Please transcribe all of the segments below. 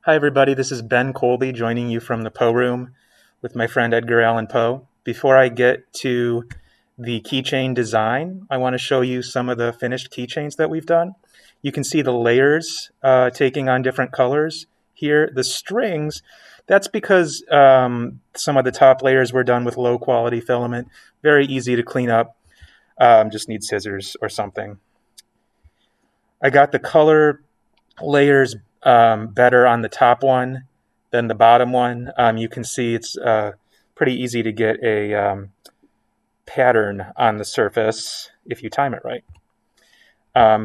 Hi, everybody. This is Ben Colby joining you from the Poe Room with my friend Edgar Allan Poe. Before I get to the keychain design, I want to show you some of the finished keychains that we've done. You can see the layers taking on different colors here. The strings, that's because some of the top layers were done with low quality filament. Very easy to clean up. Just need scissors or something. I got the color layers better on the top one than the bottom one. You can see it's pretty easy to get a pattern on the surface if you time it right.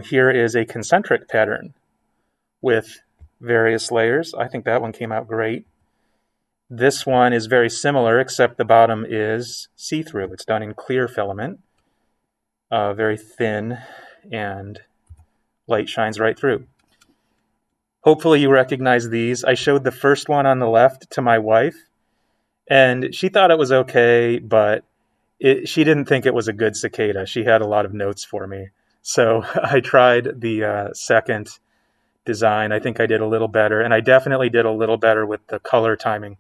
Here is a concentric pattern with various layers. I think that one came out great. This one is very similar, except the bottom is see-through. It's done in clear filament, very thin, and light shines right through. Hopefully you recognize these. I showed the first one on the left to my wife, and she thought it was okay, but she didn't think it was a good cicada. She had a lot of notes for me. So I tried the second design. I think I did a little better, and I definitely did a little better with the color timing.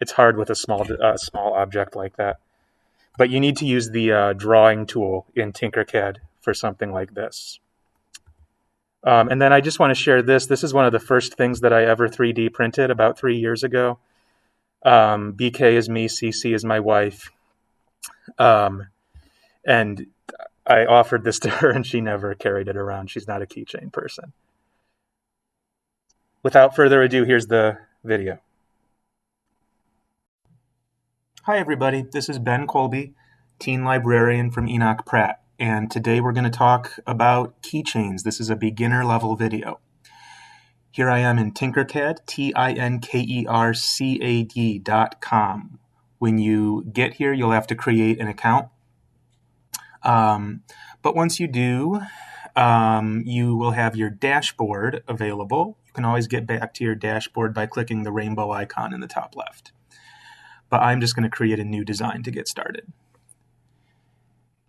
It's hard with a small object like that. But you need to use the drawing tool in Tinkercad for something like this. And then I just want to share this. This is one of the first things that I ever 3D printed about 3 years ago. BK is me, CC is my wife. And I offered this to her and she never carried it around. She's not a keychain person. Without further ado, here's the video. Hi, everybody. This is Ben Colby, teen librarian from Enoch Pratt. And today we're going to talk about keychains. This is a beginner level video. Here I am in Tinkercad, Tinkercad.com. When you get here, you'll have to create an account. But once you do, you will have your dashboard available. You can always get back to your dashboard by clicking the rainbow icon in the top left. But I'm just going to create a new design to get started.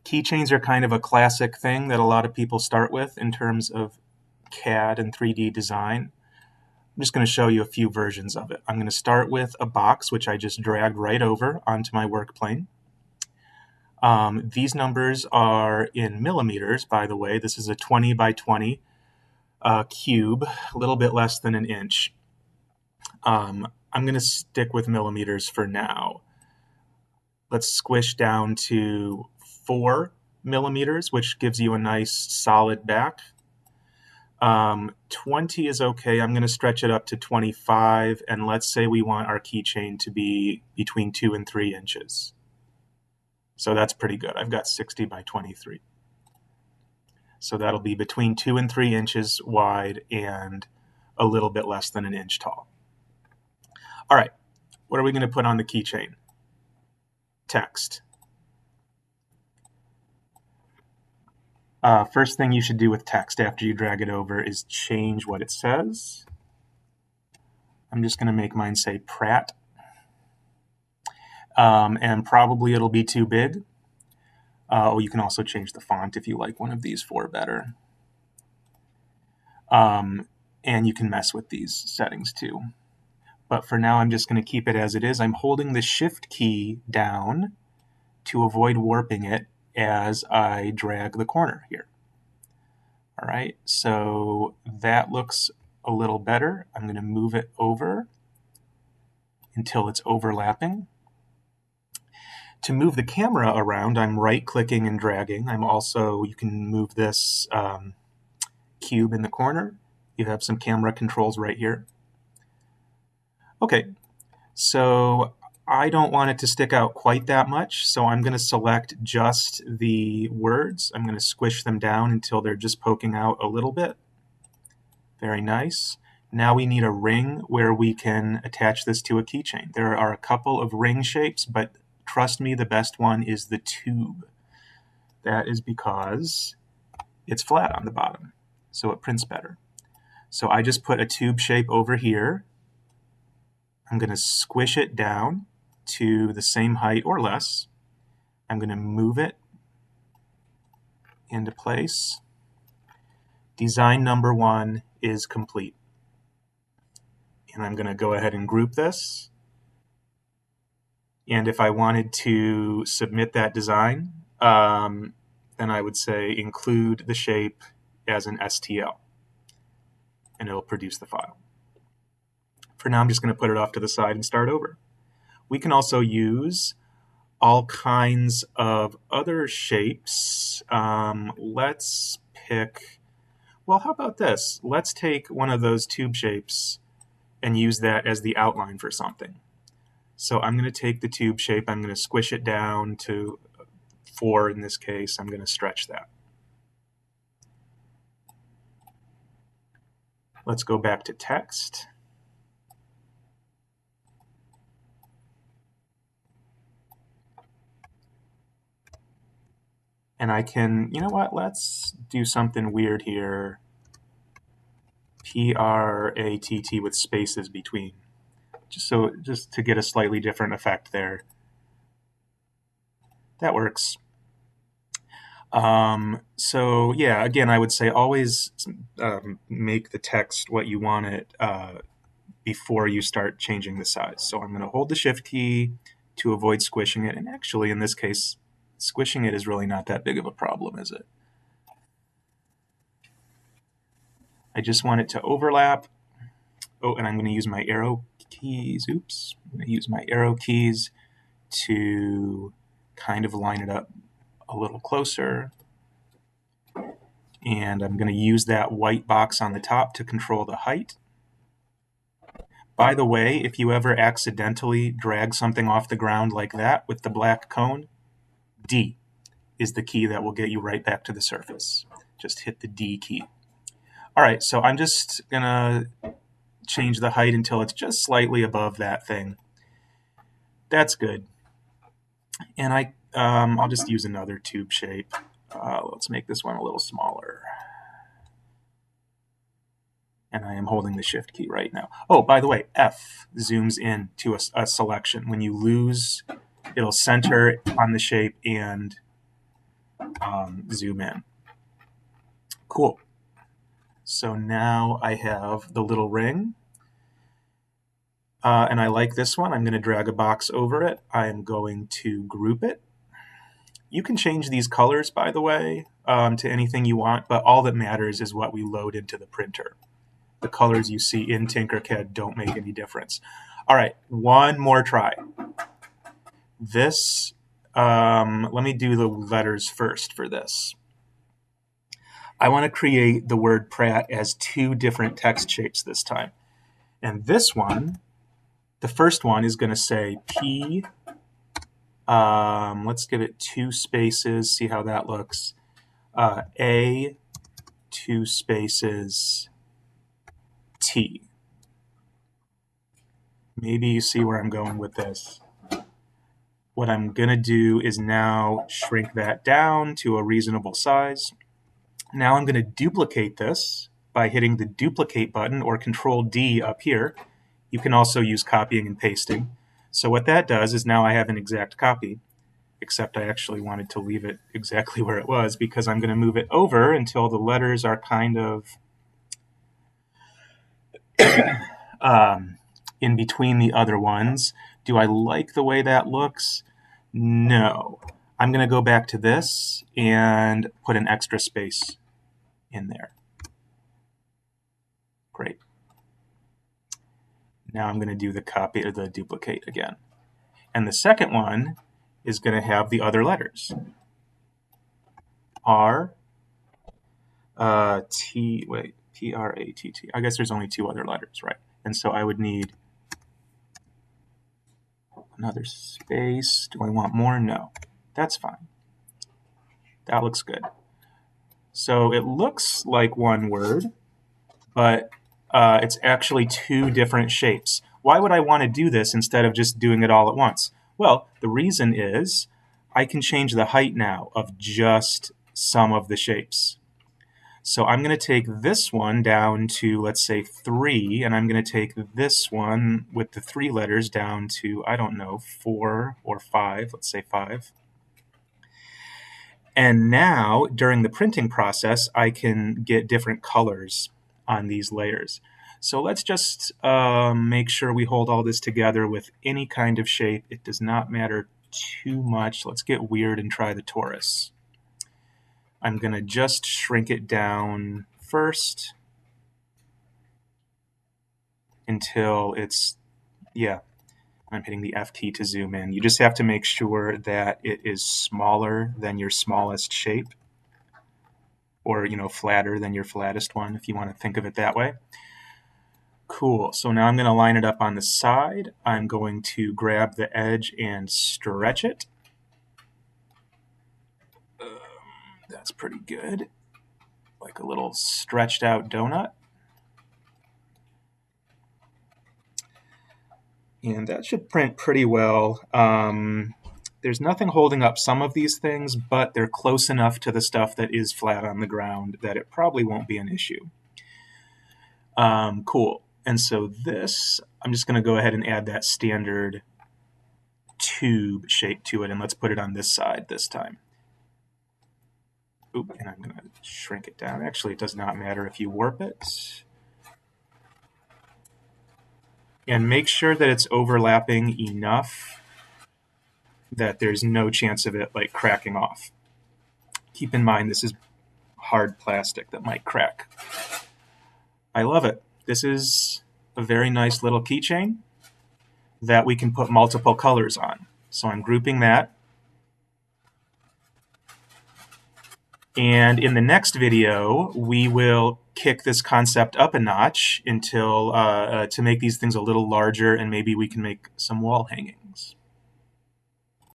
Keychains are kind of a classic thing that a lot of people start with in terms of CAD and 3D design. I'm just going to show you a few versions of it. I'm going to start with a box, which I just dragged right over onto my work plane. These numbers are in millimeters, by the way. This is a 20 by 20 cube, a little bit less than an inch. I'm going to stick with millimeters for now. Let's squish down to 4 millimeters, which gives you a nice solid back. 20 is okay. I'm going to stretch it up to 25, and let's say we want our keychain to be between 2 and 3 inches. So that's pretty good. I've got 60 by 23. So that'll be between 2 and 3 inches wide and a little bit less than an inch tall. All right, what are we going to put on the keychain? Text. First thing you should do with text after you drag it over is change what it says. I'm just going to make mine say Pratt. And probably it'll be too big. Or you can also change the font if you like one of these 4 better. And you can mess with these settings too. But for now, I'm just going to keep it as it is. I'm holding the Shift key down to avoid warping it as I drag the corner here. All right, so that looks a little better. I'm going to move it over until it's overlapping. To move the camera around, I'm right-clicking and dragging. You can move this cube in the corner. You have some camera controls right here. Okay, so I don't want it to stick out quite that much, so I'm going to select just the words. I'm going to squish them down until they're just poking out a little bit. Very nice. Now we need a ring where we can attach this to a keychain. There are a couple of ring shapes, but trust me, the best one is the tube. That is because it's flat on the bottom, so it prints better. So I just put a tube shape over here. I'm going to squish it down to the same height or less. I'm going to move it into place. Design number 1 is complete. And I'm going to go ahead and group this. And if I wanted to submit that design, then I would say include the shape as an STL, and it'll produce the file. For now, I'm just going to put it off to the side and start over. We can also use all kinds of other shapes. Let's pick, well, how about this? Let's take one of those tube shapes and use that as the outline for something. So I'm going to take the tube shape, I'm going to squish it down to 4 in this case. I'm going to stretch that. Let's go back to text. And I can, you know what, let's do something weird here. P-R-A-T-T with spaces between. Just to get a slightly different effect there. That works. So yeah, again, I would say always make the text what you want it before you start changing the size. So I'm going to hold the Shift key to avoid squishing it. And actually, in this case, squishing it is really not that big of a problem, is it? I just want it to overlap. Oh, and I'm going to use my arrow keys. Oops. I'm going to use my arrow keys to kind of line it up a little closer. And I'm going to use that white box on the top to control the height. By the way, if you ever accidentally drag something off the ground like that with the black cone, D is the key that will get you right back to the surface. Just hit the D key. All right, so I'm just going to change the height until it's just slightly above that thing. That's good. And I'll just use another tube shape. Let's make this one a little smaller. And I am holding the Shift key right now. Oh, by the way, F zooms in to a selection. When you lose, it'll center on the shape and zoom in. Cool. So now I have the little ring. And I like this one. I'm going to drag a box over it. I am going to group it. You can change these colors, by the way, to anything you want, but all that matters is what we load into the printer. The colors you see in Tinkercad don't make any difference. All right, one more try. This, let me do the letters first for this. I want to create the word Pratt as 2 different text shapes this time. And this one, the first one is going to say P, let's give it 2 spaces, see how that looks. A, 2 spaces, T. Maybe you see where I'm going with this. What I'm going to do is now shrink that down to a reasonable size. Now I'm going to duplicate this by hitting the duplicate button or Control D up here. You can also use copying and pasting. So what that does is now I have an exact copy, except I actually wanted to leave it exactly where it was because I'm going to move it over until the letters are kind of in between the other ones. Do I like the way that looks? No. I'm going to go back to this and put an extra space in there. Great. Now I'm going to do the copy or the duplicate again. And the second one is going to have the other letters. R, T, wait, P-R-A-T-T. I guess there's only 2 other letters, right? And so I would need another space. Do I want more? No. That's fine. That looks good. So it looks like one word, but it's actually 2 different shapes. Why would I want to do this instead of just doing it all at once? Well, the reason is I can change the height now of just some of the shapes. So I'm going to take this one down to, let's say, 3, and I'm going to take this one with the 3 letters down to, I don't know, 4 or 5, let's say 5. And now, during the printing process, I can get different colors on these layers. So let's just make sure we hold all this together with any kind of shape. It does not matter too much. Let's get weird and try the torus. I'm going to just shrink it down first until it's, yeah, I'm hitting the F key to zoom in. You just have to make sure that it is smaller than your smallest shape, or, you know, flatter than your flattest one, if you want to think of it that way. Cool. So now I'm going to line it up on the side. I'm going to grab the edge and stretch it. That's pretty good. Like a little stretched out donut. And that should print pretty well. There's nothing holding up some of these things, but they're close enough to the stuff that is flat on the ground that it probably won't be an issue. Cool. And so this, I'm just going to go ahead and add that standard tube shape to it, and let's put it on this side this time. Oop, and I'm going to shrink it down. Actually, it does not matter if you warp it. And make sure that it's overlapping enough that there's no chance of it like cracking off. Keep in mind this is hard plastic that might crack. I love it. This is a very nice little keychain that we can put multiple colors on. So I'm grouping that. And in the next video, we will kick this concept up a notch until to make these things a little larger, and maybe we can make some wall hanging.